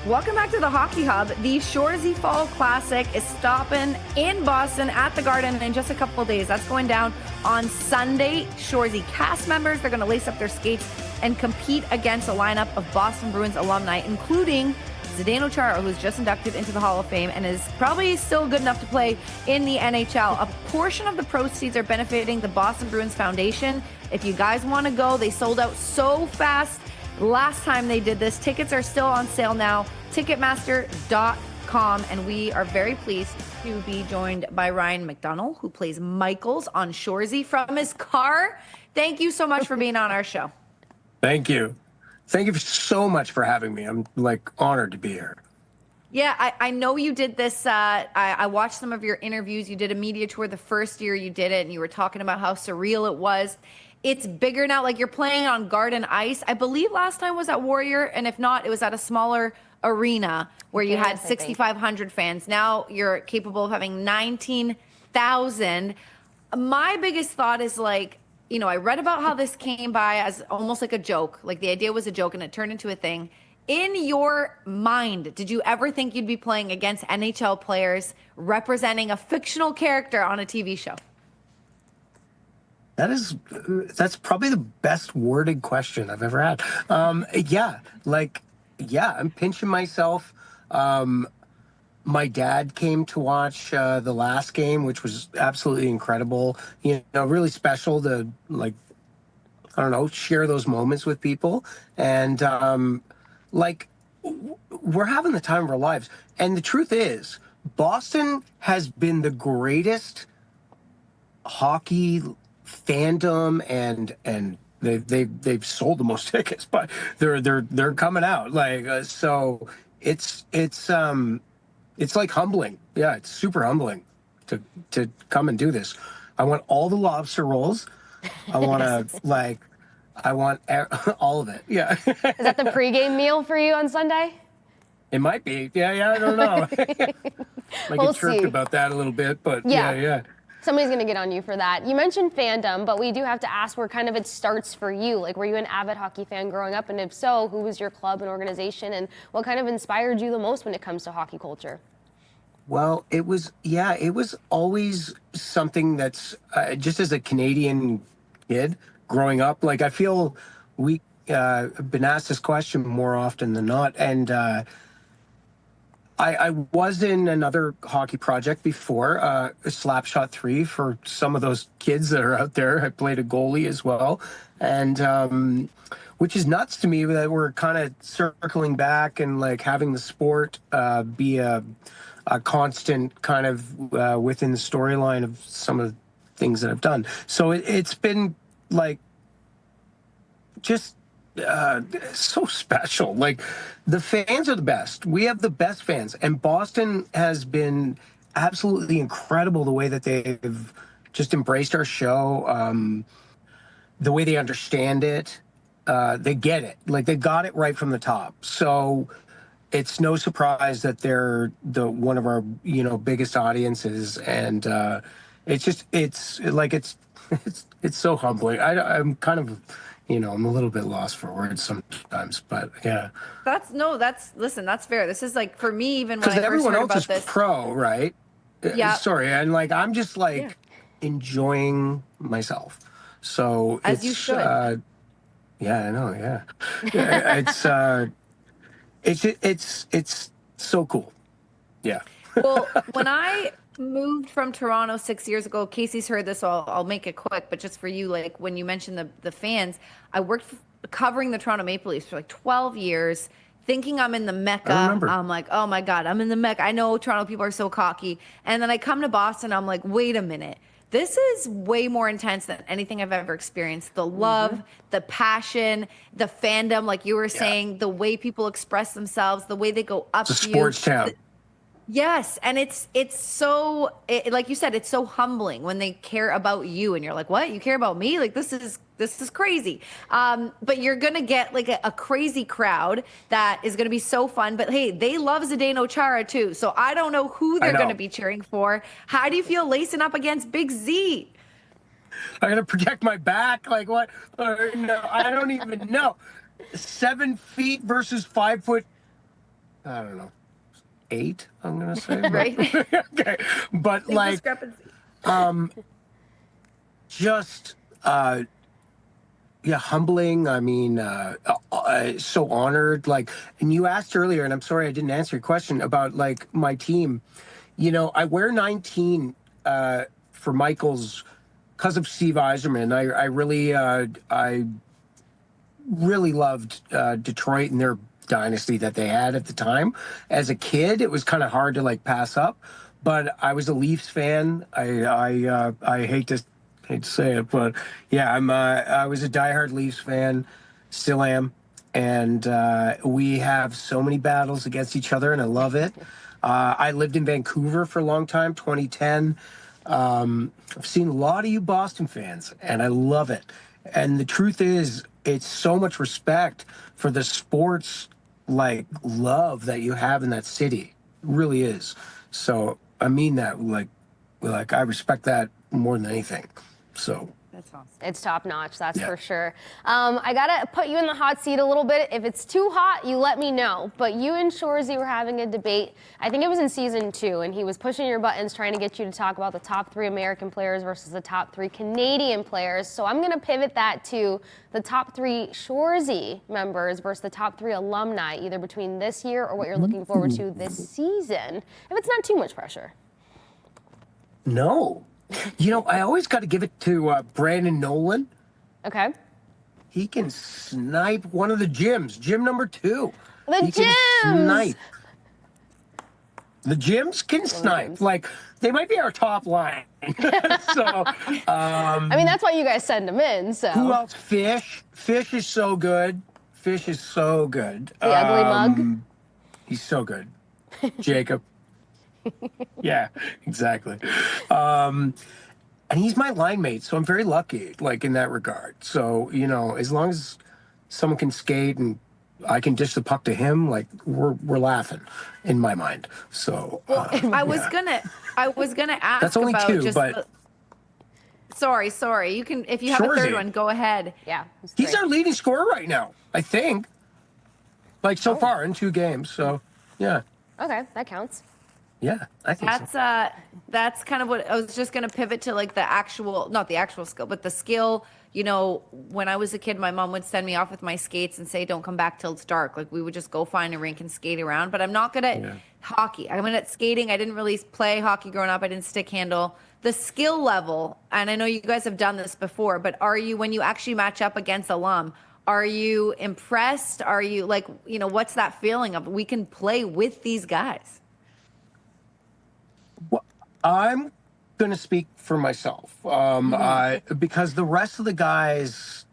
Welcome back to the Hockey Hub. The Shoresy Fall Classic is stopping in Boston at the Garden in just a couple of days. That's going down on Sunday. Shoresy cast members, they're going to lace up their skates and compete against a lineup of Boston Bruins alumni, including Zdeno Chara, who's just inducted into the Hall of Fame and is probably still good enough to play in the NHL. A portion of the proceeds are benefiting the Boston Bruins Foundation. If you guys want to go, they sold out so fast last time they did this. Tickets are still on sale now, Ticketmaster.com, and we are very pleased to be joined by Ryan McDonell, who plays Michaels on Shoresy from his car. Thank you so much for being on our show. Thank you. Thank you so much for having me. I'm honored to be here. Yeah, I know you did this. I watched some of your interviews. You did a media tour the first year you did it, and you were talking about how surreal it was. It's bigger now, like you're playing on garden ice. I believe last time was at Warrior, and if not, it was at a smaller arena where you had 6,500 fans. Now you're capable of having 19,000. My biggest thought is I read about how this came by as almost like a joke. Like the idea was a joke and it turned into a thing. In your mind, did you ever think you'd be playing against NHL players representing a fictional character on a TV show? That's probably the best worded question I've ever had. I'm pinching myself. My dad came to watch the last game, which was absolutely incredible. Really special to share those moments with people. And we're having the time of our lives. And the truth is, Boston has been the greatest hockey fandom, and they've sold the most tickets, but they're coming out so it's like humbling. Yeah, it's super humbling to come and do this. I want all the lobster rolls. I want I want all of it. Yeah. Is that the pregame meal for you on Sunday? It might be. Yeah, I don't know. Might get chirped about that a little bit, but yeah. Somebody's going to get on you for that. You mentioned fandom, but we do have to ask where kind of it starts for you. Were you an avid hockey fan growing up? And if so, who was your club and organization? And what kind of inspired you the most when it comes to hockey culture? Well, it was always something that's just as a Canadian kid growing up. I feel we have been asked this question more often than not. And I was in another hockey project before, Slapshot 3 for some of those kids that are out there. I played a goalie as well. And which is nuts to me that we're kind of circling back and having the sport be a constant kind of within the storyline of some of the things that I've done. So it's been just so special. The fans are the best. We have the best fans, and Boston has been absolutely incredible the way that they've just embraced our show, the way they understand it. They get it. They got it right from the top. So it's no surprise that they're one of our biggest audiences, and it's so humbling. I'm kind of I'm a little bit lost for words sometimes, but yeah. That's fair. This is for me, even when I first everyone heard else about is this. pro, right? Yeah. Sorry, and I'm just enjoying myself. So as you should. Yeah, I know. Yeah, it's so cool. Yeah. Well, when I moved from Toronto 6 years ago, Kasey's heard this, so I'll make it quick. But just for you, when you mentioned the fans, I worked covering the Toronto Maple Leafs for 12 years, thinking I'm in the Mecca. I'm like, oh my God, I'm in the Mecca. I know Toronto people are so cocky. And then I come to Boston, I'm like, wait a minute. This is way more intense than anything I've ever experienced. The love, the passion, the fandom, like you were saying, the way people express themselves, the way they go up to you. It's a sports town. Yes, and it's so like you said, it's so humbling when they care about you, and you're like, "What? You care about me? This is crazy." But you're gonna get a crazy crowd that is gonna be so fun. But hey, they love Zdeno Chara too, so I don't know who they're gonna be cheering for. How do you feel lacing up against Big Z? I'm gonna protect my back. What? No, I don't even know. 7 feet versus 5 foot. I don't know, 8, I'm going to say. Right? Okay. But Big like, discrepancy. just, yeah, humbling. I mean, so honored. Like, and you asked earlier, and I'm sorry I didn't answer your question about like my team. You know, I wear 19 for Michael's because of Steve Yzerman. I really loved Detroit and their dynasty that they had at the time. As a kid, it was kind of hard to like pass up. But I was a Leafs fan. I hate to say it, but yeah, I was a diehard Leafs fan, still am, and we have so many battles against each other, and I love it. I lived in Vancouver for a long time, 2010. I've seen a lot of you Boston fans, and I love it. And the truth is, it's so much respect for the sports like love that you have in that city. It really is. So I mean that like I respect that more than anything. So That's awesome. It's top notch, that's Yeah. for sure. I gotta put you in the hot seat a little bit. If it's too hot, you let me know. But you and Shoresy were having a debate. I think it was in season 2, and he was pushing your buttons, trying to get you to talk about the top 3 American players versus the top 3 Canadian players. So I'm gonna pivot that to the top 3 Shoresy members versus the top 3 alumni, either between this year or what you're looking forward to this season. If it's not too much pressure. no, you know, I always got to give it to Brandon Nolan. Okay. He can snipe one of the gyms. Gym number 2. The He can gyms! snipe. The gyms can snipe. gyms. Like, they might be our top line. So, I mean, that's why you guys send them in, so. who else? Fish. Fish is so good. Fish is so good. The ugly mug? He's so good. Jacob. Yeah, exactly. And he's my line mate, so I'm very lucky, like in that regard. So, you know, as long as someone can skate and I can dish the puck to him, like we're laughing in my mind. So I was gonna ask That's only about 2, just but sorry. You can, if you have a third Shoresy. one, go ahead. Yeah. It's he's great. our leading scorer right now, I think. Like so far in 2 games. So yeah. Okay, that counts. Yeah, I think so. That's kind of what I was just gonna pivot to, like the actual, not the actual skill, but the skill. You know, when I was a kid, my mom would send me off with my skates and say, "Don't come back till it's dark." Like we would just go find a rink and skate around. But I'm not good at hockey. I'm good at skating. I didn't really play hockey growing up. I didn't stick handle. The skill level, and I know you guys have done this before, but are you, when you actually match up against alum, are you impressed? Are you like, you know, what's that feeling of we can play with these guys? Well, I'm going to speak for myself because the rest of the guys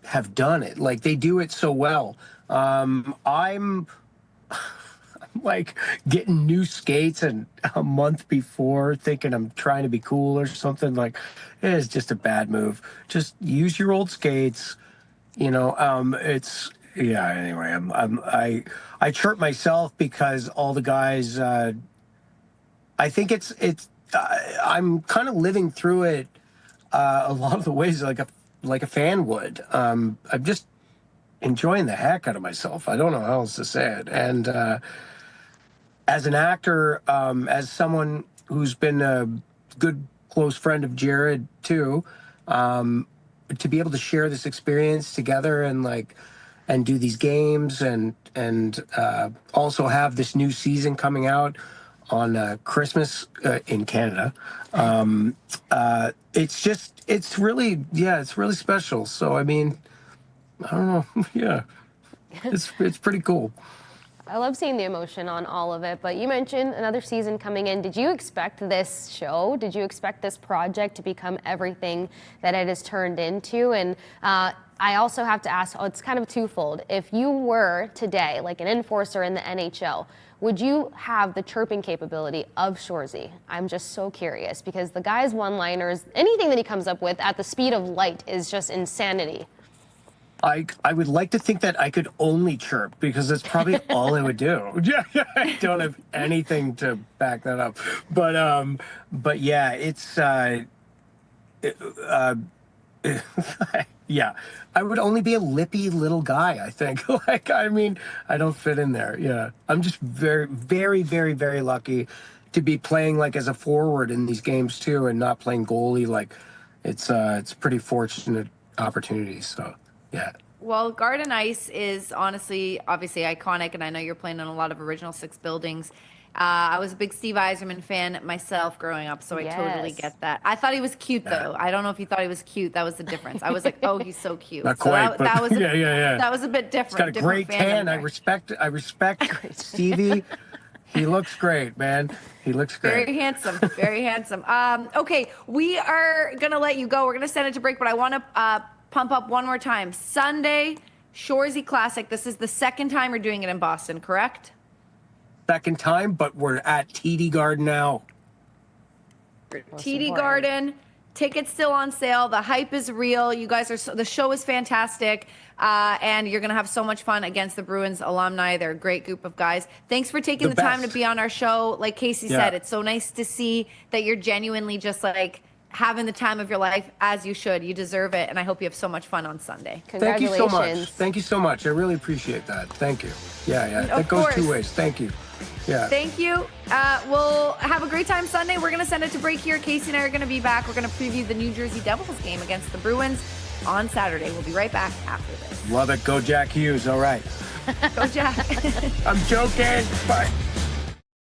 have done it. Like they do it so well. I'm like getting new skates and a month before thinking I'm trying to be cool or something. Like it's just a bad move. Just use your old skates. You know, it's yeah. Anyway, I chirp myself because all the guys. I think it's I'm kind of living through it a lot of the ways like a fan would. I'm just enjoying the heck out of myself. I don't know how else to say it. And as an actor, as someone who's been a good close friend of Jared too, to be able to share this experience together and do these games and also have this new season coming out on Christmas in Canada. It's really special. So, I mean, I don't know. Yeah, it's pretty cool. I love seeing the emotion on all of it, but you mentioned another season coming in. Did you expect this show? Did you expect this project to become everything that it has turned into? And I also have to ask, it's kind of twofold. If you were today, like an enforcer in the NHL, would you have the chirping capability of Shoresy? I'm just so curious because the guy's one-liners, anything that he comes up with at the speed of light is just insanity. I would like to think that I could only chirp because that's probably all I would do. Yeah, I don't have anything to back that up. But yeah, it's Yeah, I would only be a lippy little guy, I think. Like, I mean, I don't fit in there. Yeah, I'm just very, very, very, very lucky to be playing like as a forward in these games too, and not playing goalie. Like, it's pretty fortunate opportunity. So, yeah. Well, Garden Ice is honestly, obviously iconic, and I know you're playing on a lot of Original Six buildings. I was a big Steve Yzerman fan myself growing up, so I totally Yes. get that. I thought he was cute, though. I don't know if you thought he was cute. That was the difference. I was like, oh, he's so cute. Not So quite, but that was yeah. that was a bit different. He's got a different great fandom tan. I there. respect Stevie. He looks great, man. He looks great. Very handsome, very handsome. Okay, we are gonna let you go. We're gonna send it to break, but I want to pump up one more time. Sunday, Shoresy Classic. This is the second time you're doing it in Boston, correct? Second time, but we're at TD Garden now. TD important. Garden. Tickets still on sale. The hype is real. You guys are the show is fantastic, and you're gonna have so much fun against the Bruins alumni. They're a great group of guys. Thanks for taking the time to best. be on our show. Like Kasey Yeah. said, it's so nice to see that you're genuinely just like having the time of your life, as you should. You deserve it, and I hope you have so much fun on Sunday. Thank you so much. Congratulations. Thank you so much. I really appreciate that. Thank you. Yeah. Of That goes course. two ways. Thank you. Yeah. Thank you. We'll have a great time Sunday. We're going to send it to break here. Kasey and I are going to be back. We're going to preview the New Jersey Devils game against the Bruins on Saturday. We'll be right back after this. Love it. Go Jack Hughes. All right. Go, Jack. I'm joking. Bye.